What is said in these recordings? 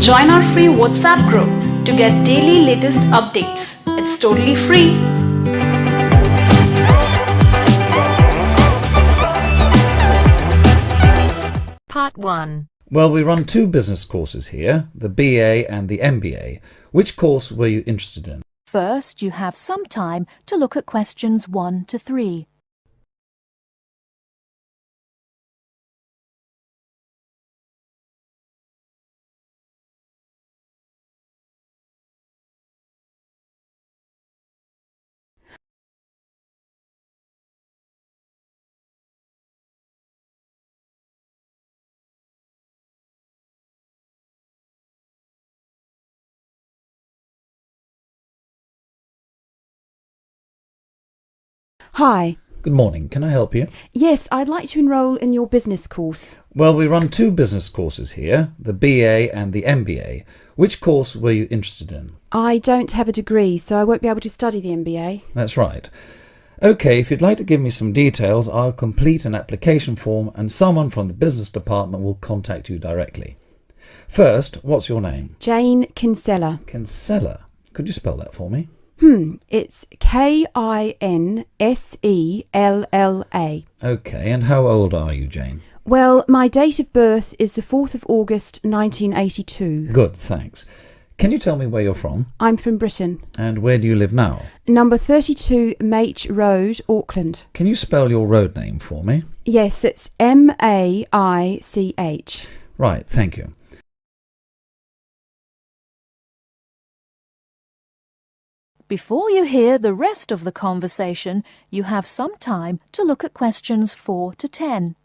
Join our free WhatsApp group to get daily latest updates. It's totally free. Part 1. Well, we run two business courses here, the BA and the MBA. Which course were you interested in? First, you have some time to look at questions 1 to 3. Hi. Good morning. Can I help you? Yes, I'd like to enrol in your business course. Well, we run two business courses here, the BA and the MBA. Which course were you interested in? I don't have a degree, so I won't be able to study the MBA. That's right. Okay, if you'd like to give me some details, I'll complete an application form and someone from the business department will contact you directly. First, what's your name? Jane Kinsella. Kinsella. Could you spell that for me? It's Kinsella. Okay, and how old are you, Jane? Well, my date of birth is the 4th of August 1982. Good, thanks. Can you tell me where you're from? I'm from Britain. And where do you live now? Number 32 Mach Road, Auckland. Can you spell your road name for me? Yes, it's Maich. Right, thank you. Before you hear the rest of the conversation, you have some time to look at questions 4 to 10.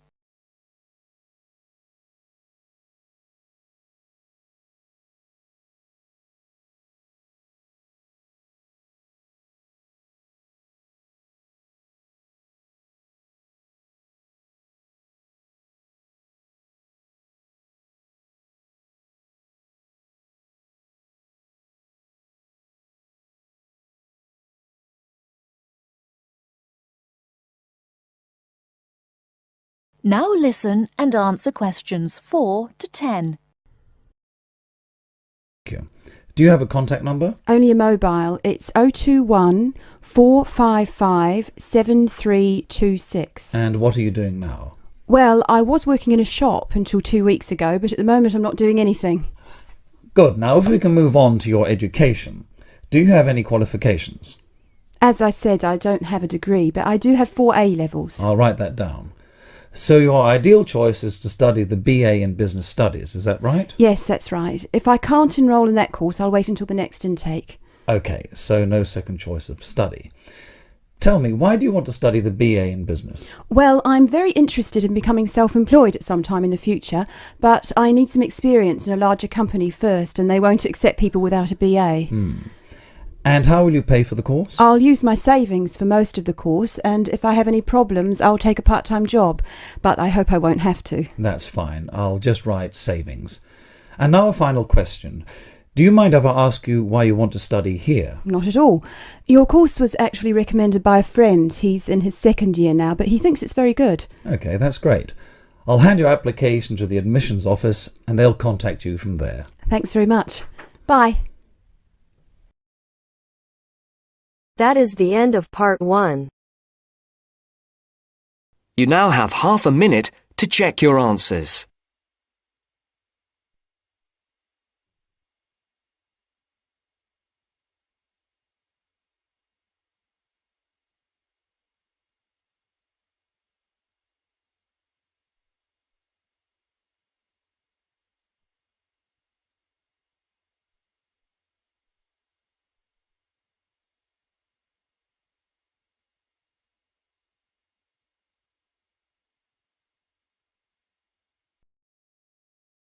Now listen and answer questions 4 to 10. Thank you. Do you have a contact number? Only a mobile. It's 021 455 7326. And what are you doing now? Well, I was working in a shop until 2 weeks ago, but at the moment I'm not doing anything. Good. Now, if we can move on to your education. Do you have any qualifications? As I said, I don't have a degree, but I do have 4 A levels. I'll write that down. So your ideal choice is to study the BA in Business Studies, is that right? Yes, that's right. If I can't enrol in that course, I'll wait until the next intake. Okay, so no second choice of study. Tell me, why do you want to study the BA in Business? Well, I'm very interested in becoming self-employed at some time in the future, but I need some experience in a larger company first, and they won't accept people without a BA. And how will you pay for the course? I'll use my savings for most of the course, and if I have any problems, I'll take a part-time job, but I hope I won't have to. That's fine. I'll just write savings. And now a final question. Do you mind if I ask you why you want to study here? Not at all. Your course was actually recommended by a friend. He's in his 2nd year now, but he thinks it's very good. Okay, that's great. I'll hand your application to the admissions office and they'll contact you from there. Thanks very much. Bye. That is the end of part 1. You now have half a minute to check your answers.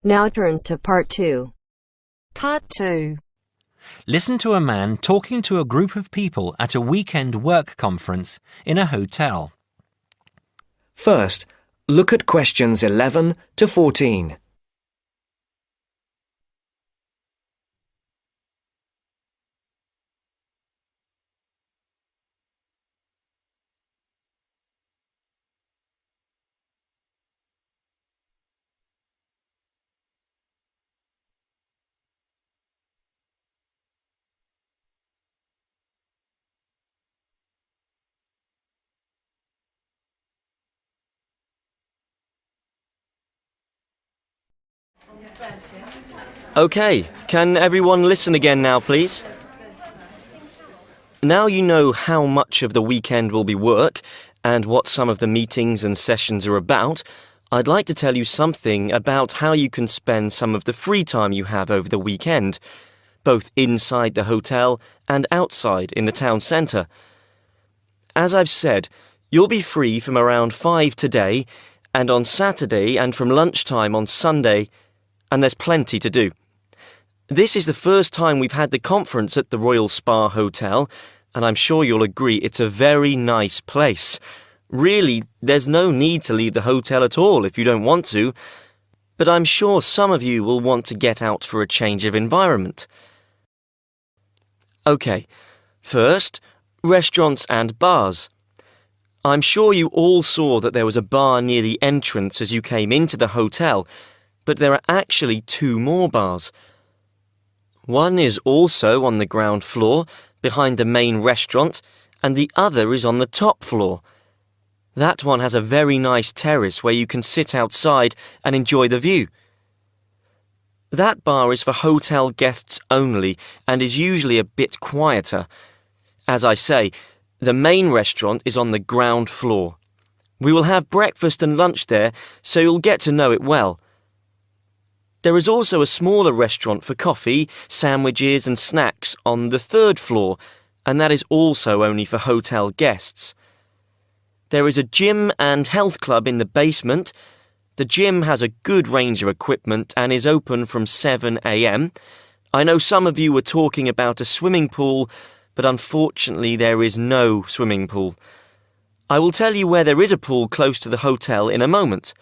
Now turns to part 2. Part 2. Listen to a man talking to a group of people at a weekend work conference in a hotel. First, look at questions 11 to 14. Okay, can everyone listen again now, please? Now you know how much of the weekend will be work and what some of the meetings and sessions are about, I'd like to tell you something about how you can spend some of the free time you have over the weekend, both inside the hotel and outside in the town centre. As I've said, you'll be free from around 5 today and on Saturday and from lunchtime on Sunday, and there's plenty to do. This is the first time we've had the conference at the Royal Spa Hotel, and I'm sure you'll agree it's a very nice place. Really, there's no need to leave the hotel at all if you don't want to, but I'm sure some of you will want to get out for a change of environment. OK, first, restaurants and bars. I'm sure you all saw that there was a bar near the entrance as you came into the hotel, but there are actually 2 more bars. One is also on the ground floor, behind the main restaurant, and the other is on the top floor. That one has a very nice terrace where you can sit outside and enjoy the view. That bar is for hotel guests only and is usually a bit quieter. As I say, the main restaurant is on the ground floor. We will have breakfast and lunch there, so you'll get to know it well. There is also a smaller restaurant for coffee, sandwiches and snacks on the 3rd floor, and that is also only for hotel guests. There is a gym and health club in the basement. The gym has a good range of equipment and is open from 7 a.m. I know some of you were talking about a swimming pool, but unfortunately there is no swimming pool. I will tell you where there is a pool close to the hotel in a moment.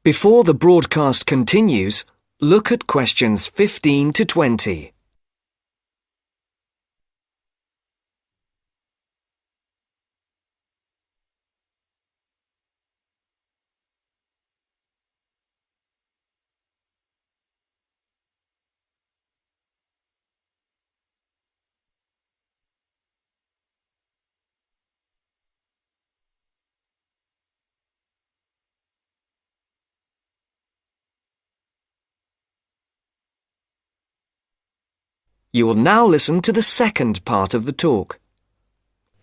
Before the broadcast continues, look at questions 15 to 20. You will now listen to the second part of the talk.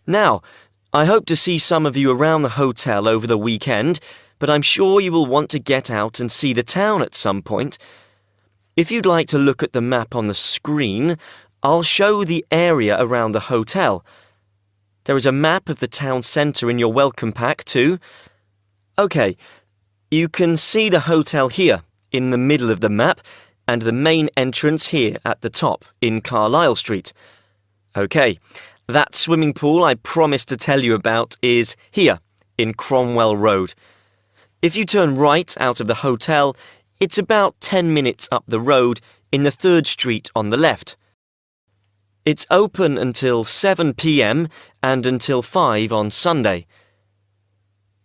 Now, I hope to see some of you around the hotel over the weekend, but I'm sure you will want to get out and see the town at some point. If you'd like to look at the map on the screen, I'll show the area around the hotel. There is a map of the town centre in your welcome pack too. OK, you can see the hotel here, in the middle of the map, and the main entrance here at the top, in Carlisle Street. OK, that swimming pool I promised to tell you about is here, in Cromwell Road. If you turn right out of the hotel, it's about 10 minutes up the road in the 3rd Street on the left. It's open until 7 p.m. and until 5 on Sunday.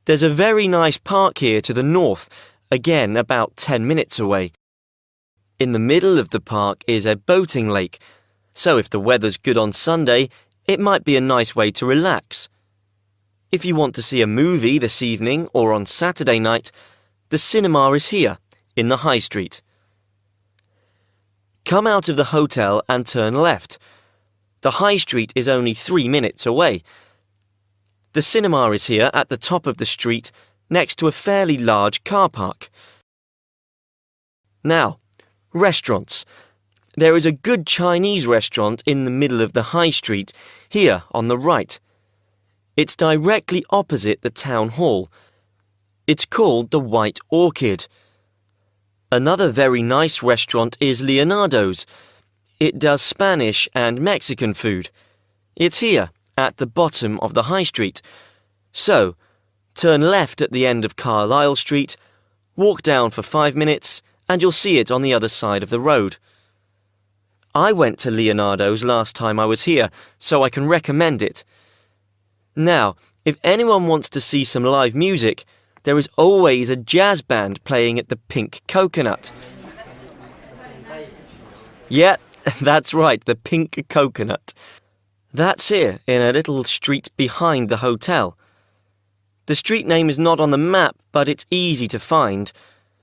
There's a very nice park here to the north, again about 10 minutes away. In the middle of the park is a boating lake, so if the weather's good on Sunday, it might be a nice way to relax. If you want to see a movie this evening or on Saturday night, the cinema is here, in the High Street. Come out of the hotel and turn left. The High Street is only 3 minutes away. The cinema is here at the top of the street, next to a fairly large car park. Now, restaurants. There is a good Chinese restaurant in the middle of the High Street, here on the right. It's directly opposite the town hall. It's called the White Orchid. Another very nice restaurant is Leonardo's. It does Spanish and Mexican food. It's here, at the bottom of the High Street. So, turn left at the end of Carlisle Street, walk down for 5 minutes, and you'll see it on the other side of the road. I went to Leonardo's last time I was here, so I can recommend it. Now, if anyone wants to see some live music, there is always a jazz band playing at the Pink Coconut. Yeah, that's right, the Pink Coconut. That's here, in a little street behind the hotel. The street name is not on the map, but it's easy to find.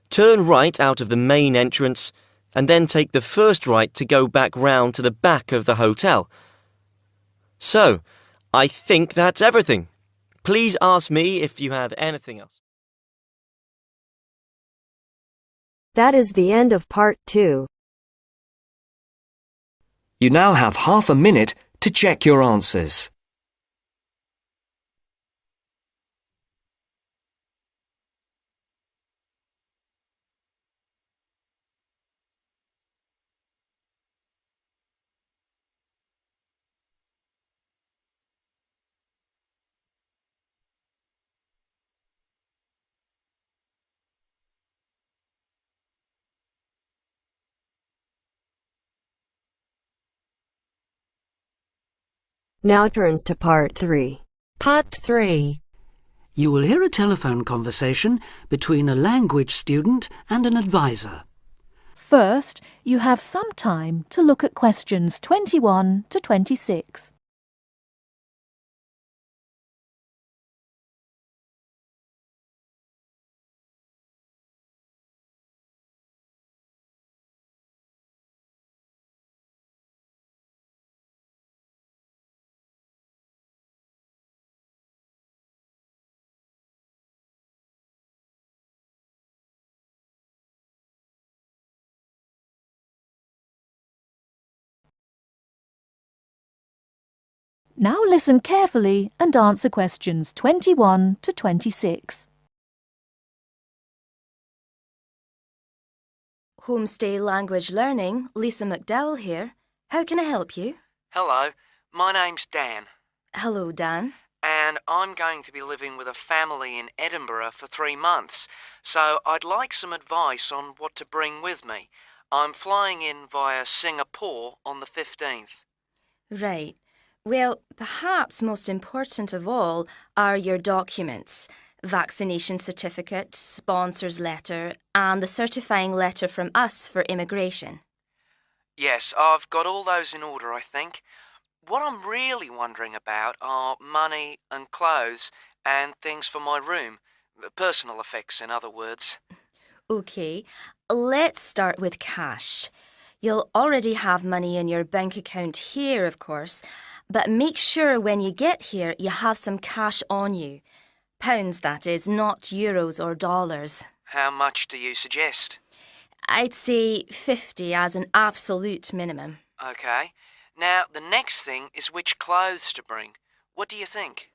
Turn right out of the main entrance and then take the first right to go back round to the back of the hotel. So, I think that's everything. Please ask me if you have anything else. That is the end of part 2. You now have half a minute to check your answers. Now turns to part 3. Part 3. You will hear a telephone conversation between a language student and an advisor. First, you have some time to look at questions 21 to 26. Now listen carefully and answer questions 21 to 26. Homestay Language Learning, Lisa McDowell here. How can I help you? Hello, my name's Dan, Hello, Dan. and I'm going to be living with a family in Edinburgh for 3 months, so I'd like some advice on what to bring with me. I'm flying in via Singapore on the 15th. Right. Well, perhaps most important of all are your documents. Vaccination certificate, sponsor's letter, and the certifying letter from us for immigration. Yes, I've got all those in order, I think. What I'm really wondering about are money and clothes and things for my room. Personal effects, in other words. OK, let's start with cash. You'll already have money in your bank account here, of course, but make sure when you get here you have some cash on you. Pounds, that is, not euros or dollars. How much do you suggest? I'd say 50 as an absolute minimum. OK. Now, the next thing is which clothes to bring. What do you think?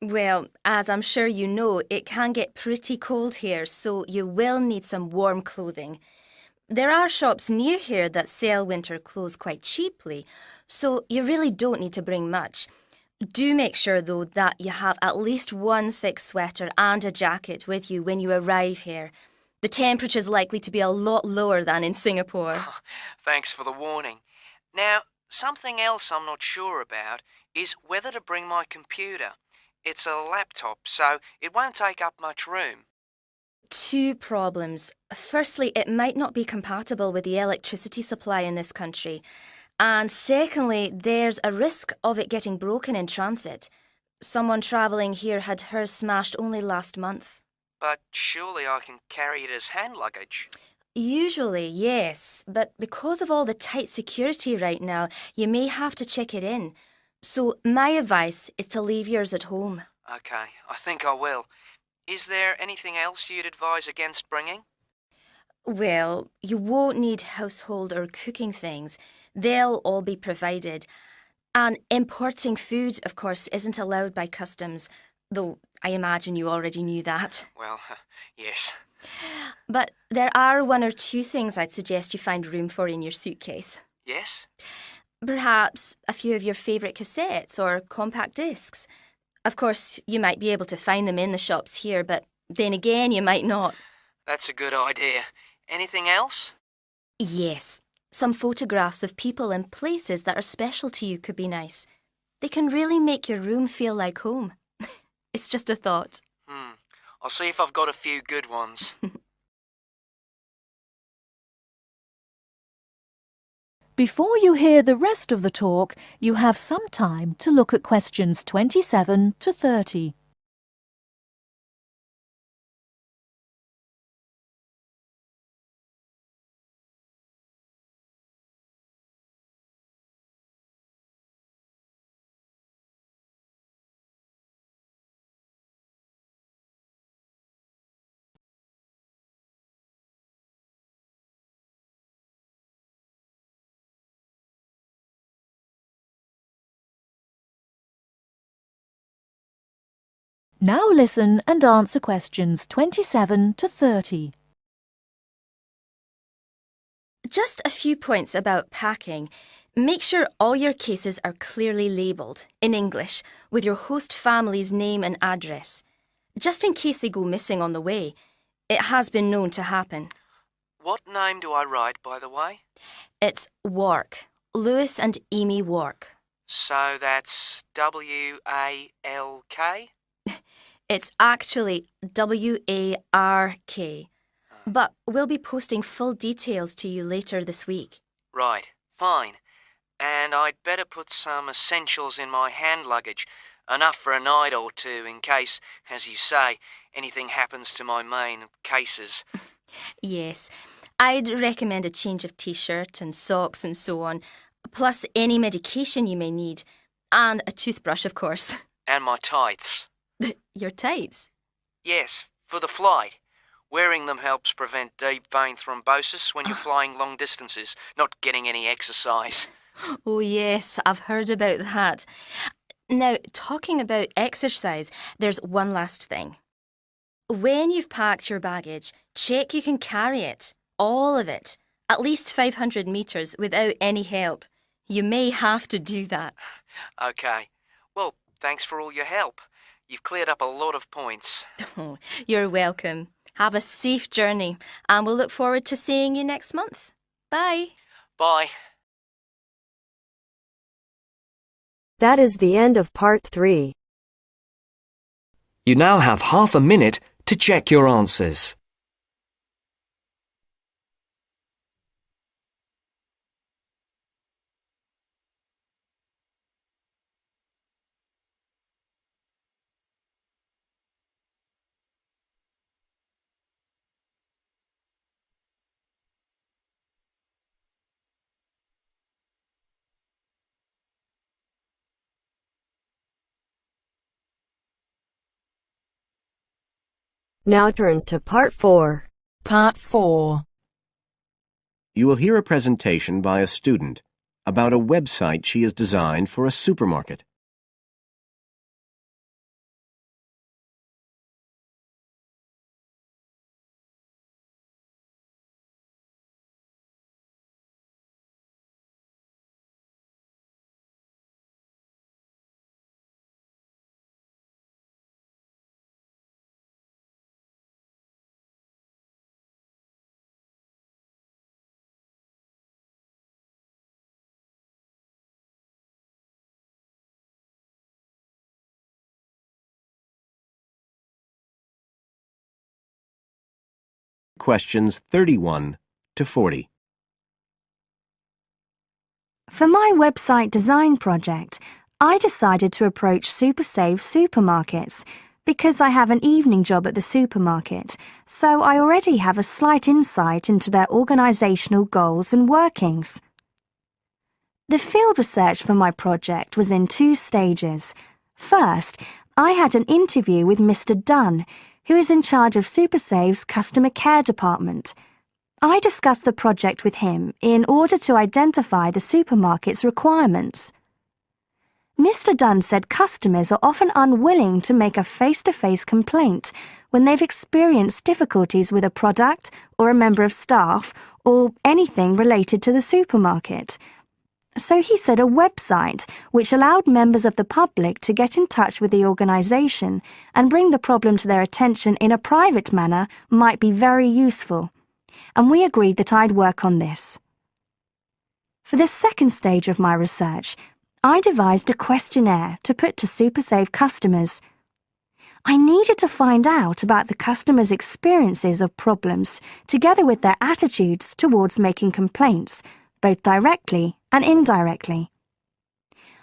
Well, as I'm sure you know, it can get pretty cold here, so you will need some warm clothing. There are shops near here that sell winter clothes quite cheaply, so you really don't need to bring much. Do make sure, though, that you have at least one thick sweater and a jacket with you when you arrive here. The temperature's likely to be a lot lower than in Singapore. Thanks for the warning. Now, something else I'm not sure about is whether to bring my computer. It's a laptop, so it won't take up much room. 2 problems. Firstly, it might not be compatible with the electricity supply in this country. And secondly, there's a risk of it getting broken in transit. Someone travelling here had hers smashed only last month. But surely I can carry it as hand luggage. Usually, yes, but because of all the tight security right now, you may have to check it in. So my advice is to leave yours at home. OK, I think I will. Is there anything else you'd advise against bringing? Well, you won't need household or cooking things. They'll all be provided. And importing food, of course, isn't allowed by customs, though I imagine you already knew that. Well, yes. But there are 1 or 2 things I'd suggest you find room for in your suitcase. Yes? Perhaps a few of your favourite cassettes or compact discs. Of course, you might be able to find them in the shops here, but then again, you might not. That's a good idea. Anything else? Yes. Some photographs of people and places that are special to you could be nice. They can really make your room feel like home. It's just a thought. I'll see if I've got a few good ones. Before you hear the rest of the talk, you have some time to look at questions 27 to 30. Now listen and answer questions 27 to 30. Just a few points about packing. Make sure all your cases are clearly labelled, in English, with your host family's name and address. Just in case they go missing on the way. It has been known to happen. What name do I write, by the way? It's Wark. Lewis and Amy Wark. So that's W-A-L-K? It's actually W-A-R-K. But we'll be posting full details to you later this week. Right, fine. And I'd better put some essentials in my hand luggage, enough for a night or two in case, as you say, anything happens to my main cases. Yes, I'd recommend a change of t-shirt and socks and so on, plus any medication you may need, and a toothbrush, of course. And my tights. Your tights? Yes, for the flight. Wearing them helps prevent deep vein thrombosis when you're flying long distances, not getting any exercise. Oh yes, I've heard about that. Now, talking about exercise, there's one last thing. When you've packed your baggage, check you can carry it, all of it, at least 500 metres without any help. You may have to do that. OK. Well, thanks for all your help. You've cleared up a lot of points. Oh, you're welcome. Have a safe journey, and we'll look forward to seeing you next month. Bye. Bye. That is the end of part 3. You now have half a minute to check your answers. Now turns to part 4. Part 4. You will hear a presentation by a student about a website she has designed for a supermarket. Questions 31 to 40. For my website design project, I decided to approach SuperSave supermarkets because I have an evening job at the supermarket, so I already have a slight insight into their organisational goals and workings. The field research for my project was in 2 stages. First, I had an interview with Mr. Dunn, who is in charge of SuperSave's customer care department. I discussed the project with him in order to identify the supermarket's requirements. Mr. Dunn said customers are often unwilling to make a face-to-face complaint when they've experienced difficulties with a product or a member of staff or anything related to the supermarket. So he said a website which allowed members of the public to get in touch with the organisation and bring the problem to their attention in a private manner might be very useful, and we agreed that I'd work on this. For the second stage of my research, I devised a questionnaire to put to SuperSave customers. I needed to find out about the customers' experiences of problems together with their attitudes towards making complaints, both directly and indirectly.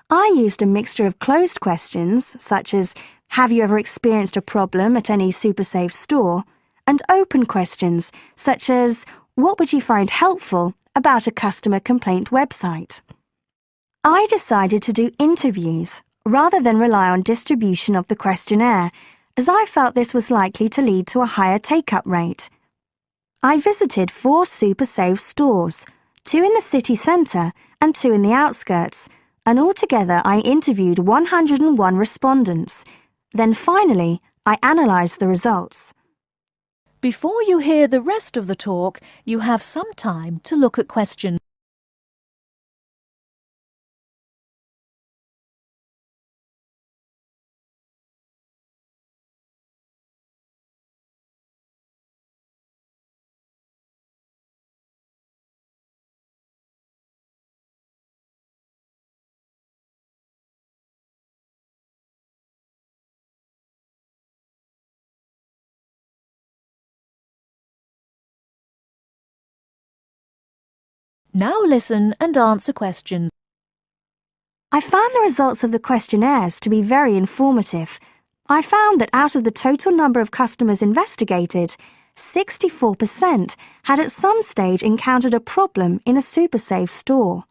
I used a mixture of closed questions, such as, have you ever experienced a problem at any SuperSave store? And open questions, such as, what would you find helpful about a customer complaint website? I decided to do interviews rather than rely on distribution of the questionnaire, as I felt this was likely to lead to a higher take-up rate. I visited 4 SuperSave stores, 2 in the city centre and 2 in the outskirts, and altogether I interviewed 101 respondents, Then finally, I analysed the results. Before you hear the rest of the talk, you have some time to look at questions. Now listen and answer questions. I found the results of the questionnaires to be very informative. I found that out of the total number of customers investigated, 64% had at some stage encountered a problem in a SuperSave store.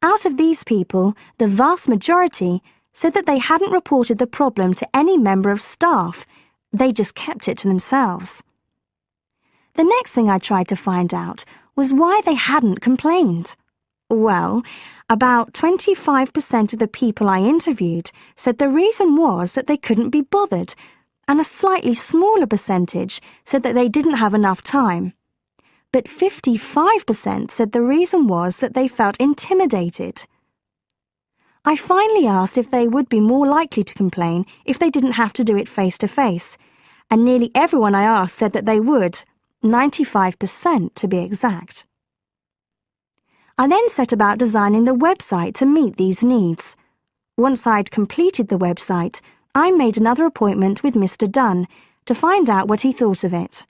Out of these people, the vast majority said that they hadn't reported the problem to any member of staff. They just kept it to themselves. The next thing I tried to find out was why they hadn't complained. Well, about 25% of the people I interviewed said the reason was that they couldn't be bothered, and a slightly smaller percentage said that they didn't have enough time. But 55% said the reason was that they felt intimidated. I finally asked if they would be more likely to complain if they didn't have to do it face to face, and nearly everyone I asked said that they would, 95% to be exact. I then set about designing the website to meet these needs. Once I'd completed the website, I made another appointment with Mr. Dunn to find out what he thought of it.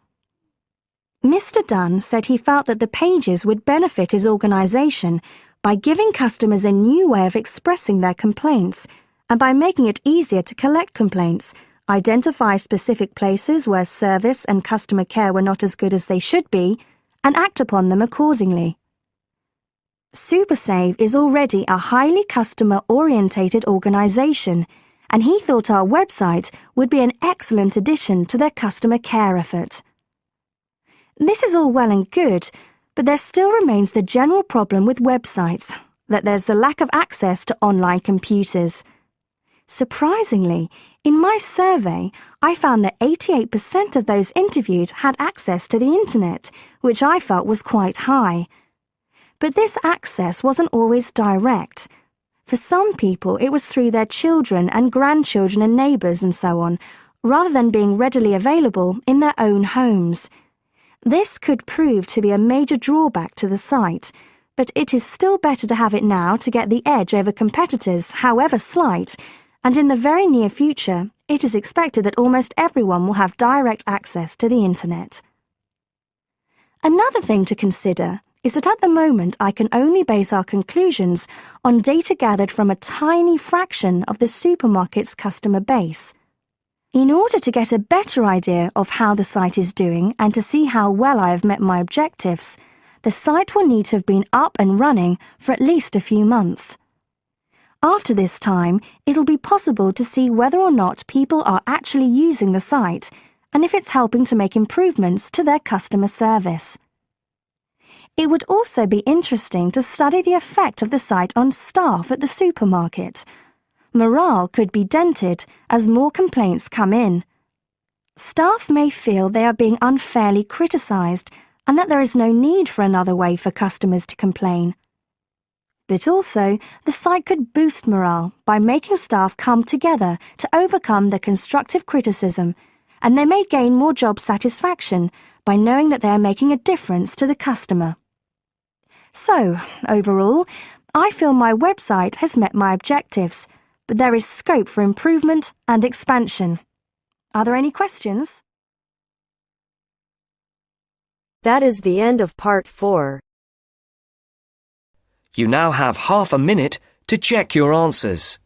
Mr. Dunn said he felt that the pages would benefit his organisation by giving customers a new way of expressing their complaints and by making it easier to collect complaints, identify specific places where service and customer care were not as good as they should be, and act upon them accordingly. SuperSave is already a highly customer-orientated organisation, and he thought our website would be an excellent addition to their customer care effort. This is all well and good, but there still remains the general problem with websites, that there's the lack of access to online computers. Surprisingly, in my survey, I found that 88% of those interviewed had access to the internet, which I felt was quite high. But this access wasn't always direct. For some people, it was through their children and grandchildren and neighbours and so on, rather than being readily available in their own homes. This could prove to be a major drawback to the site, but it is still better to have it now to get the edge over competitors, however slight, and in the very near future, it is expected that almost everyone will have direct access to the internet. Another thing to consider is that at the moment I can only base our conclusions on data gathered from a tiny fraction of the supermarket's customer base. In order to get a better idea of how the site is doing and to see how well I have met my objectives, the site will need to have been up and running for at least a few months. After this time, it'll be possible to see whether or not people are actually using the site and if it's helping to make improvements to their customer service. It would also be interesting to study the effect of the site on staff at the supermarket. Morale could be dented as more complaints come in. Staff may feel they are being unfairly criticised and that there is no need for another way for customers to complain. But also, the site could boost morale by making staff come together to overcome the constructive criticism, and they may gain more job satisfaction by knowing that they are making a difference to the customer. So, overall, I feel my website has met my objectives, but there is scope for improvement and expansion. Are there any questions? That is the end of part 4. You now have half a minute to check your answers.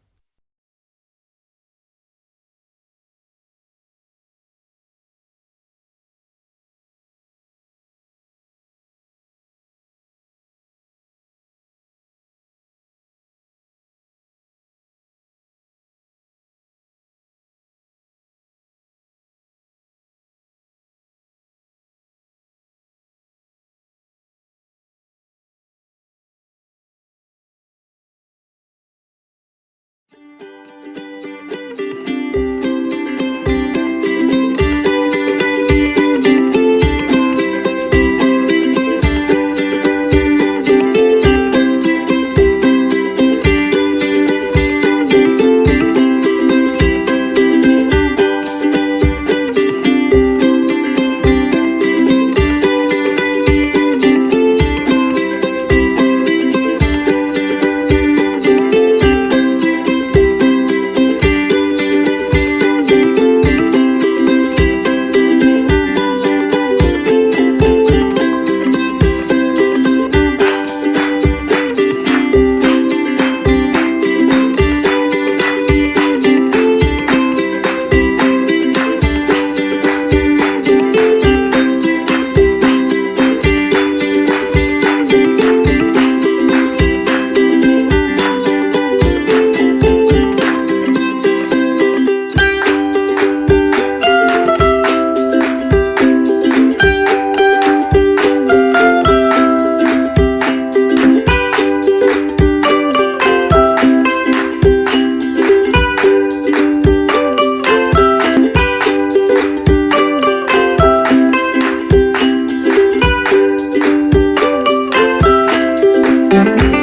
Thank you.